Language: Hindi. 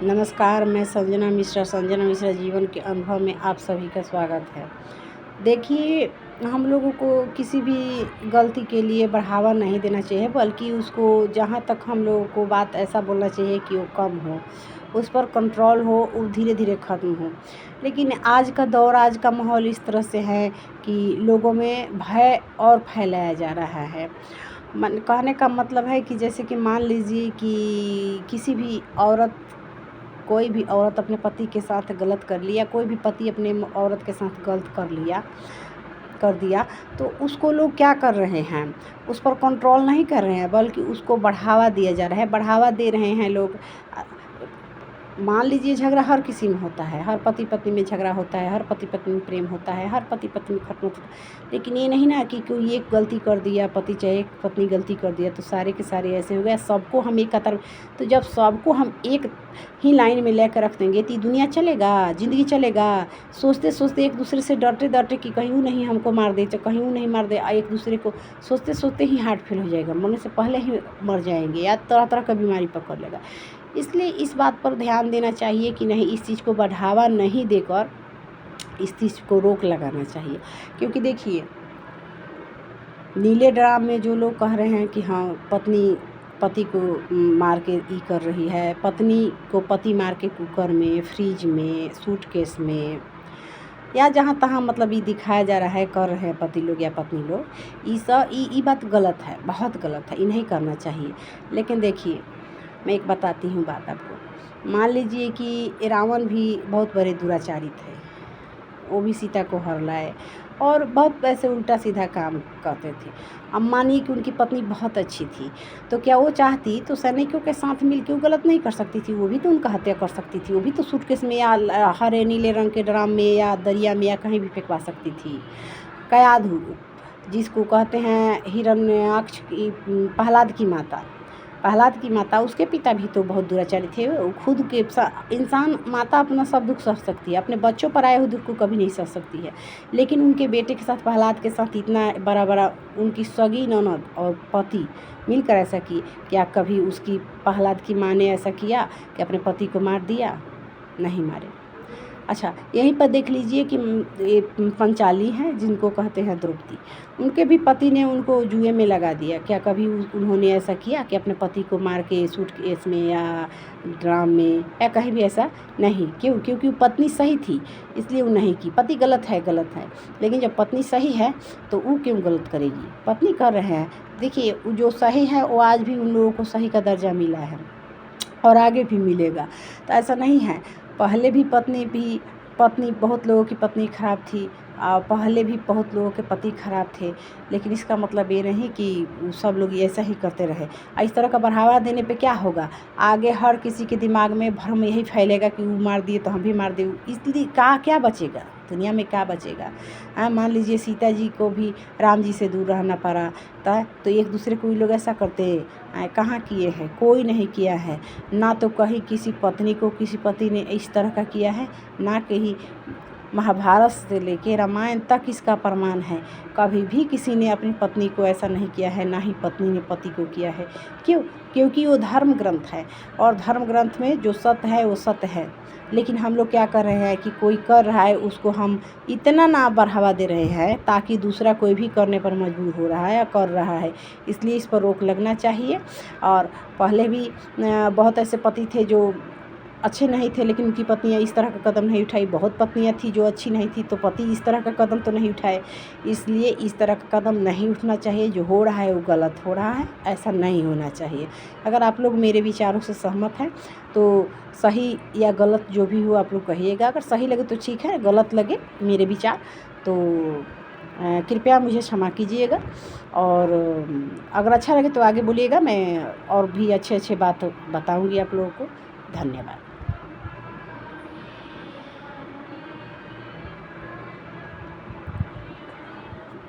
नमस्कार, मैं संजना मिश्रा जीवन के अनुभव में आप सभी का स्वागत है। देखिए, हम लोगों को किसी भी गलती के लिए बढ़ावा नहीं देना चाहिए, बल्कि उसको जहाँ तक हम लोगों को बात ऐसा बोलना चाहिए कि वो कम हो, उस पर कंट्रोल हो, वो धीरे-धीरे ख़त्म हो। लेकिन आज का दौर, आज का माहौल इस तरह से है कि लोगों में भय और फैलाया जा रहा है। कहने का मतलब है कि जैसे कि मान लीजिए कि किसी भी औरत कोई भी औरत अपने पति के साथ गलत कर लिया, कोई भी पति अपने औरत के साथ गलत कर दिया, तो उसको लोग क्या कर रहे हैं, उस पर कंट्रोल नहीं कर रहे हैं, बल्कि उसको बढ़ावा दिया जा रहा है, बढ़ावा दे रहे हैं लोग। मान लीजिए झगड़ा हर किसी में होता है, हर पति पत्नी में झगड़ा होता है, हर पति पत्नी में प्रेम होता है, हर पति पत्नी में खत्म होता है। लेकिन ये नहीं ना कि कोई एक गलती कर दिया, पति चाहे एक पत्नी गलती कर दिया तो सारे के सारे ऐसे हो गए, सबको हम एक कतार। तो जब सबको हम एक ही लाइन में लेकर रख देंगे तो ये दुनिया चलेगा, ज़िंदगी चलेगा। सोचते सोचते एक दूसरे से डरते कि कहीं वो नहीं हमको मार दे, तो कहीं वो नहीं मार दे, एक दूसरे को सोचते सोचते ही हार्ट फेल हो जाएगा, मरने से पहले ही मर जाएंगे या तरह तरह का बीमारी पकड़ लेगा। इसलिए इस बात पर ध्यान देना चाहिए कि नहीं, इस चीज़ को बढ़ावा नहीं देकर इस चीज़ को रोक लगाना चाहिए। क्योंकि देखिए, नीले ड्राम में जो लोग कह रहे हैं कि हाँ, पत्नी पति को मार के ई कर रही है, पत्नी को पति मार के कुकर में, फ्रिज में, सूटकेस में, या जहाँ तहाँ मतलब ये दिखाया जा रहा है, कर रहे हैं पति लोग या पत्नी लोग, ये बात गलत है, बहुत गलत है, ये नहीं करना चाहिए। लेकिन देखिए, मैं एक बताती हूँ बात आपको। मान लीजिए कि रावण भी बहुत बड़े दुराचारी थे, वो भी सीता को हर लाए और बहुत ऐसे उल्टा सीधा काम करते थे। अब मानिए कि उनकी पत्नी बहुत अच्छी थी, तो क्या वो चाहती तो सैनिकों के साथ मिलकर वो गलत नहीं कर सकती थी? वो भी तो उनका हत्या कर सकती थी, वो भी तो सूटकेस में या हरे नीले रंग के ड्राम में या दरिया में या कहीं भी फेंकवा सकती थी। कयाधु, जिसको कहते हैं हिरण्याक्ष की, प्रहलाद की माता, उसके पिता भी तो बहुत दुराचारी थे। वो खुद के इंसान, माता अपना सब दुख सह सकती है, अपने बच्चों पर आए हुए दुख को कभी नहीं सह सकती है, लेकिन उनके बेटे के साथ, प्रहलाद के साथ इतना बड़ा उनकी सगी ननद और पति मिलकर ऐसा किए। क्या कभी उसकी प्रहलाद की माँ ने ऐसा किया कि अपने पति को मार दिया? नहीं मारे। अच्छा, यहीं पर देख लीजिए कि ये पंचाली हैं जिनको कहते हैं द्रौपदी, उनके भी पति ने उनको जुए में लगा दिया। क्या कभी उन्होंने ऐसा किया कि अपने पति को मार के सूटकेस में या ड्राम में या कहीं भी? ऐसा नहीं। क्यों? क्योंकि वो पत्नी सही थी, इसलिए वो नहीं की। पति गलत है, लेकिन जब पत्नी सही है तो वो क्यों गलत करेगी? पत्नी कर रहे हैं। देखिए, जो सही है वो आज भी उन लोगों को सही का दर्जा मिला है और आगे भी मिलेगा। तो ऐसा नहीं है, पहले भी पत्नी बहुत लोगों की पत्नी खराब थी, पहले भी बहुत लोगों के पति खराब थे, लेकिन इसका मतलब ये नहीं कि सब लोग ऐसा ही करते रहे। इस तरह का बढ़ावा देने पे क्या होगा? आगे हर किसी के दिमाग में भ्रम यही फैलेगा कि वो मार दिए तो हम भी मार दें। इसलिए क्या बचेगा दुनिया में? क्या बचेगा? मान लीजिए सीता जी को भी राम जी से दूर रहना पड़ा, तो एक दूसरे को लोग ऐसा करते कहाँ किए हैं? कोई नहीं किया है। ना तो कहीं किसी पत्नी को किसी पति ने इस तरह का किया है, ना कहीं महाभारत से लेके रामायण तक इसका प्रमाण है। कभी भी किसी ने अपनी पत्नी को ऐसा नहीं किया है, ना ही पत्नी ने पति को किया है। क्यों? क्योंकि वो धर्म ग्रंथ है और धर्म ग्रंथ में जो सत्य है वो सत्य है। लेकिन हम लोग क्या कर रहे हैं कि कोई कर रहा है उसको हम इतना ना बढ़ावा दे रहे हैं ताकि दूसरा कोई भी करने पर मजबूर हो रहा है या कर रहा है। इसलिए इस पर रोक लगना चाहिए। और पहले भी बहुत ऐसे पति थे जो अच्छे नहीं थे, लेकिन उनकी पत्नियां इस तरह का कदम नहीं उठाई। बहुत पत्नियां थी जो अच्छी नहीं थी, तो पति इस तरह का कदम तो नहीं उठाए। इसलिए इस तरह का कदम नहीं उठना चाहिए। जो हो रहा है वो गलत हो रहा है, ऐसा नहीं होना चाहिए। अगर आप लोग मेरे विचारों से सहमत हैं तो सही या गलत जो भी हो आप लोग कहिएगा। अगर सही लगे तो ठीक है, गलत लगे मेरे विचार तो कृपया मुझे क्षमा कीजिएगा। और अगर अच्छा लगे तो आगे बोलिएगा, मैं और भी अच्छे बात बताऊँगी आप लोगों को। धन्यवाद।